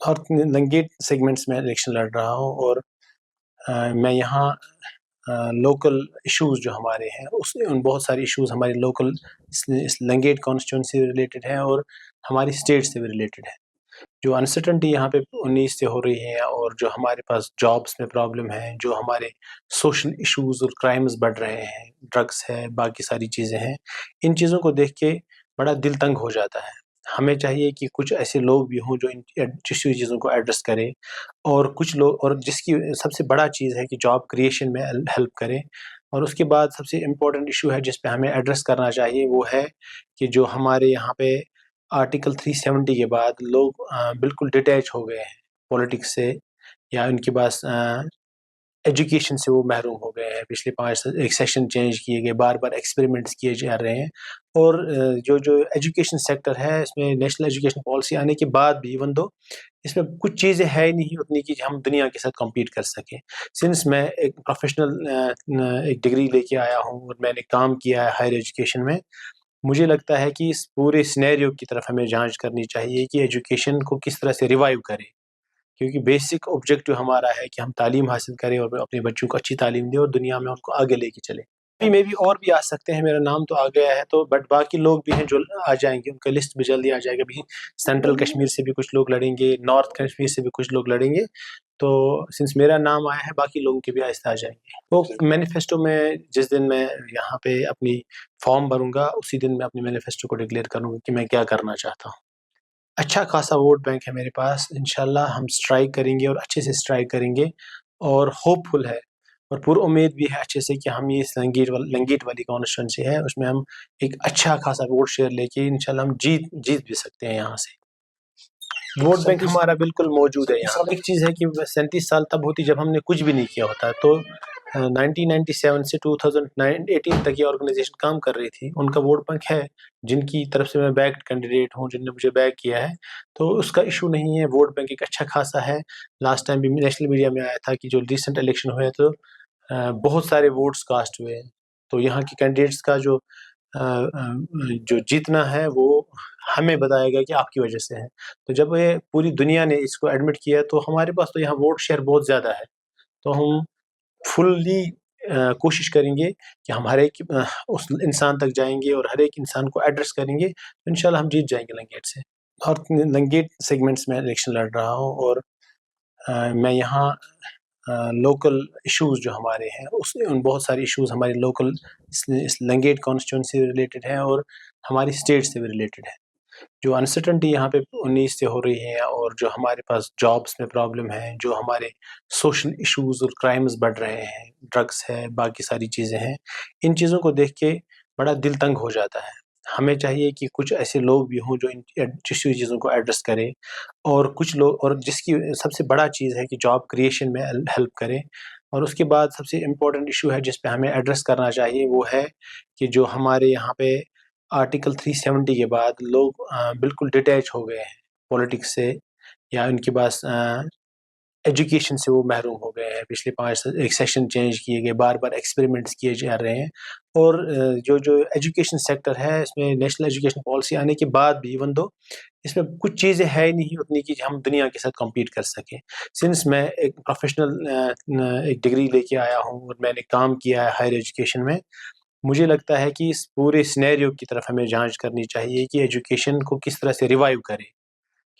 اور لنگیٹ سیگمنٹس میں الیکشن لڑ رہا ہوں، اور میں یہاں لوکل ایشوز جو ہمارے ہیں ان بہت سارے ایشوز ہمارے لوکل اس لنگیٹ کانسٹیٹوئنسی سے ریلیٹڈ ہیں اور ہماری اسٹیٹ سے بھی ریلیٹڈ ہے۔ جو انسرٹنٹی یہاں پہ 19 سے ہو رہی ہے، اور جو ہمارے پاس جابس میں پرابلم ہے، جو ہمارے سوشل ایشوز اور کرائمز بڑھ رہے ہیں، ڈرگس ہے، باقی ساری چیزیں ہیں، ان چیزوں کو دیکھ کے بڑا دل تنگ ہو جاتا ہے۔ ہمیں چاہیے کہ کچھ ایسے لوگ بھی ہوں جو ان چیزوں کو ایڈریس کرے، اور کچھ لوگ، اور جس کی سب سے بڑا چیز ہے کہ جاب کریشن میں ہیلپ کرے۔ اور اس کے بعد سب سے امپورٹنٹ ایشو ہے جس پہ ہمیں ایڈریس کرنا چاہیے، وہ ہے کہ جو ہمارے یہاں پہ آرٹیکل 370 کے بعد لوگ بالکل ڈیٹیچ ہو گئے ہیں پولیٹکس سے، یا ان کے پاس ایجوکیشن سے وہ محروم ہو گئے ہیں۔ پچھلے 5 ایک سیشن چینج کیے گئے، بار بار ایکسپیریمنٹس کیے جا رہے ہیں، اور جو ایجوکیشن سیکٹر ہے، اس میں نیشنل ایجوکیشن پالیسی آنے کے بعد بھی ایون دو اس میں کچھ چیزیں ہے ہی نہیں اتنی کہ ہم دنیا کے ساتھ کمپیٹ کر سکیں۔ سنس میں ایک پروفیشنل ایک ڈگری لے کے آیا ہوں اور میں نے کام کیا ہے ہائر ایجوکیشن میں، مجھے لگتا ہے کہ اس پورے سینیریو کی طرف ہمیں جانچ کرنی چاہیے کہ ایجوکیشن کو کس طرح سے ریوائیو کرے، کیونکہ بیسک آبجیکٹو ہمارا ہے کہ ہم تعلیم حاصل کریں اور اپنے بچوں کو اچھی تعلیم دیں اور دنیا میں ان کو آگے لے کے چلیں۔ میں بھی اور بھی آ سکتے ہیں، میرا نام تو آ گیا ہے تو، بٹ باقی لوگ بھی ہیں جو آ جائیں گے، ان کا لسٹ بھی جلدی آ جائے گا۔ بھی سینٹرل کشمیر سے بھی کچھ لوگ لڑیں گے، نارتھ کشمیر سے بھی کچھ لوگ لڑیں گے، تو سنس میرا نام آیا ہے باقی لوگوں کے بھی آہستہ آ جائیں گے۔ وہ مینیفیسٹو میں جس دن میں یہاں پہ اپنی فارم بھروں گا، اسی دن میں اپنے مینیفیسٹو کو ڈکلیئر کروں گا کہ میں کیا کرنا چاہتا ہوں۔ اچھا خاصا ووٹ بینک ہے میرے پاس، انشاءاللہ ہم سٹرائک کریں گے اور اچھے سے سٹرائک کریں گے، اور ہوپ فل ہے اور پر امید بھی ہے اچھے سے کہ ہم یہ اس لنگیٹ والی کانسٹیٹوئنسی ہے، اس میں ہم ایک اچھا خاصا ووٹ شیئر لے کے انشاءاللہ ہم جیت بھی سکتے ہیں یہاں سے۔ ووٹ بینک ہمارا بالکل موجود ہے یہاں۔ ایک چیز ہے کہ 37 سال تب ہوتی جب ہم نے کچھ بھی نہیں کیا ہوتا، تو 1997 سے 2018 تک یہ آرگنائزیشن کام کر رہی تھی، ان کا ووٹ بینک ہے، جن کی طرف سے میں بیکڈ کینڈیڈیٹ ہوں، جن نے مجھے بیک کیا ہے، تو اس کا ایشو نہیں ہے۔ ووٹ بینک ایک اچھا خاصا ہے۔ لاسٹ ٹائم بھی نیشنل میڈیا میں آیا تھا کہ جو ریسنٹ الیکشن ہوئے تو بہت سارے ووٹس کاسٹ ہوئے، تو یہاں کے کینڈیڈیٹس کا جو جیتنا ہے وہ ہمیں بتائے گا کہ آپ کی وجہ سے ہے۔ تو جب یہ پوری دنیا نے اس کو ایڈمٹ کیا تو ہمارے پاس تو یہاں ووٹ شیئر بہت زیادہ ہے، تو ہم فلی کوشش کریں گے کہ ہم ہر ایک اس انسان تک جائیں گے اور ہر ایک انسان کو ایڈریس کریں گے، تو انشاءاللہ ہم جیت جائیں گے لنگیٹ سے۔ اور لنگیٹ سیگمنٹس میں الیکشن لڑ رہا ہوں، اور میں یہاں لوکل ایشوز جو ہمارے ہیں ان بہت سارے ایشوز ہمارے لوکل اس لنگیٹ کانسٹیٹوئنسی سے ریلیٹڈ ہیں اور ہماری اسٹیٹ سے بھی ریلیٹڈ ہے۔ جو انسرٹنٹی یہاں پہ 19 سے ہو رہی ہے، اور جو ہمارے پاس جابس میں پرابلم ہے، جو ہمارے سوشل ایشوز اور کرائمز بڑھ رہے ہیں، ڈرگس ہے، باقی ساری چیزیں ہیں، ان چیزوں کو دیکھ کے بڑا دل تنگ ہو جاتا ہے۔ ہمیں چاہیے کہ کچھ ایسے لوگ بھی ہوں جو ان چیزوں کو ایڈریس کرے، اور کچھ لوگ، اور جس کی سب سے بڑا چیز ہے کہ جاب کریشن میں ہیلپ کرے۔ اور اس کے بعد سب سے امپورٹنٹ ایشو ہے جس پہ ہمیں ایڈریس کرنا چاہیے، وہ ہے کہ جو ہمارے یہاں پہ آرٹیکل 370 کے بعد لوگ بالکل ڈیٹیچ ہو گئے ہیں پولیٹکس سے، یا ان کے پاس ایجوکیشن سے وہ محروم ہو گئے ہیں۔ پچھلے 5 ایک سیشن چینج کیے گئے، بار بار ایکسپیریمنٹس کیے جا رہے ہیں، اور جو ایجوکیشن سیکٹر ہے، اس میں نیشنل ایجوکیشن پالیسی آنے کے بعد بھی ایون دو اس میں کچھ چیزیں ہے ہی نہیں اتنی کہ ہم دنیا کے ساتھ کمپیٹ کر سکیں۔ سنس میں ایک پروفیشنل ایک ڈگری لے کے آیا ہوں اور میں نے کام کیا ہے ہائر ایجوکیشن میں، مجھے لگتا ہے کہ اس پورے سینیریو کی طرف ہمیں جانچ کرنی چاہیے کہ ایجوکیشن کو کس طرح سے ریوائیو کرے،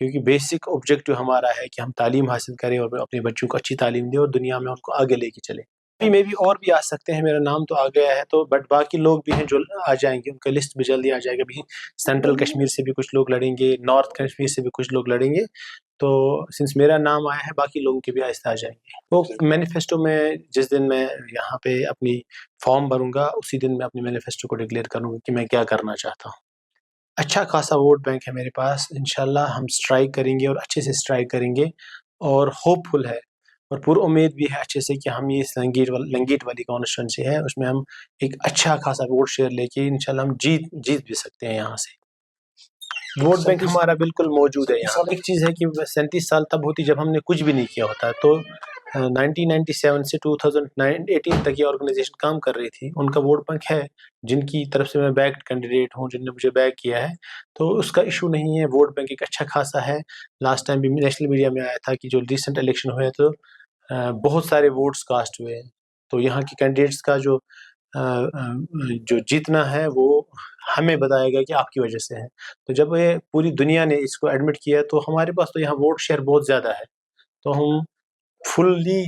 کیونکہ بیسک آبجیکٹو ہمارا ہے کہ ہم تعلیم حاصل کریں اور اپنے بچوں کو اچھی تعلیم دیں اور دنیا میں ان کو آگے لے کے چلیں۔ میں بھی اور بھی آ سکتے ہیں، میرا نام تو آ گیا ہے تو، بٹ باقی لوگ بھی ہیں جو آ جائیں گے، ان کا لسٹ بھی جلدی آ جائے گا۔ بھی سینٹرل کشمیر سے بھی کچھ لوگ لڑیں گے، نارتھ کشمیر سے بھی کچھ لوگ لڑیں گے، تو سنس میرا نام آیا ہے باقی لوگوں کے بھی آہستہ آ جائیں گے۔ وہ مینیفیسٹو میں جس دن میں یہاں پہ اپنی فارم بھروں گا، اسی دن میں اپنے مینیفیسٹو کو ڈکلیئر کروں گا کہ میں کیا کرنا چاہتا ہوں۔ اچھا خاصا ووٹ بینک ہے میرے پاس، انشاءاللہ ہم سٹرائک کریں گے اور اچھے سے سٹرائک کریں گے، اور ہوپ فل ہے اور پر امید بھی ہے اچھے سے کہ ہم یہ اس لنگیٹ والی کانسٹیٹوئنسی ہے، اس میں ہم ایک اچھا خاصا ووٹ شیئر لے کے انشاءاللہ ہم جیت بھی سکتے ہیں یہاں سے۔ ووٹ بینک ہمارا بالکل موجود ہے یہاں۔ ایک چیز ہے کہ 37 سال تب ہوتی جب ہم نے کچھ بھی نہیں کیا ہوتا، تو 1997 سے 2018 تک یہ آرگنائزیشن کام کر رہی تھی. ان کا ووٹ بینک ہے جن کی طرف سے میں بیک کینڈیڈیٹ ہوں، جن نے مجھے بیک کیا ہے، تو اس کا ایشو نہیں ہے. ووٹ بینک ایک اچھا خاصا ہے. لاسٹ ٹائم بھی نیشنل میڈیا میں آیا تھا کہ جو ریسنٹ الیکشن ہوئے تو بہت سارے ووٹس کاسٹ ہوئے. تو یہاں کے کینڈیڈیٹس کا جو جیتنا ہے وہ ہمیں بتائے گا کہ آپ کی وجہ سے ہے. تو جب یہ پوری دنیا نے اس کو ایڈمٹ کیا تو ہمارے پاس تو یہاں ووٹ شیئر بہت زیادہ ہے. تو ہم فلی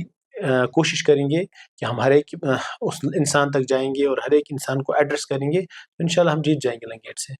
کوشش کریں گے کہ ہم ہر ایک اس انسان تک جائیں گے اور ہر ایک انسان کو ایڈریس کریں گے. انشاءاللہ ہم جیت جائیں گے لنگیٹ سے.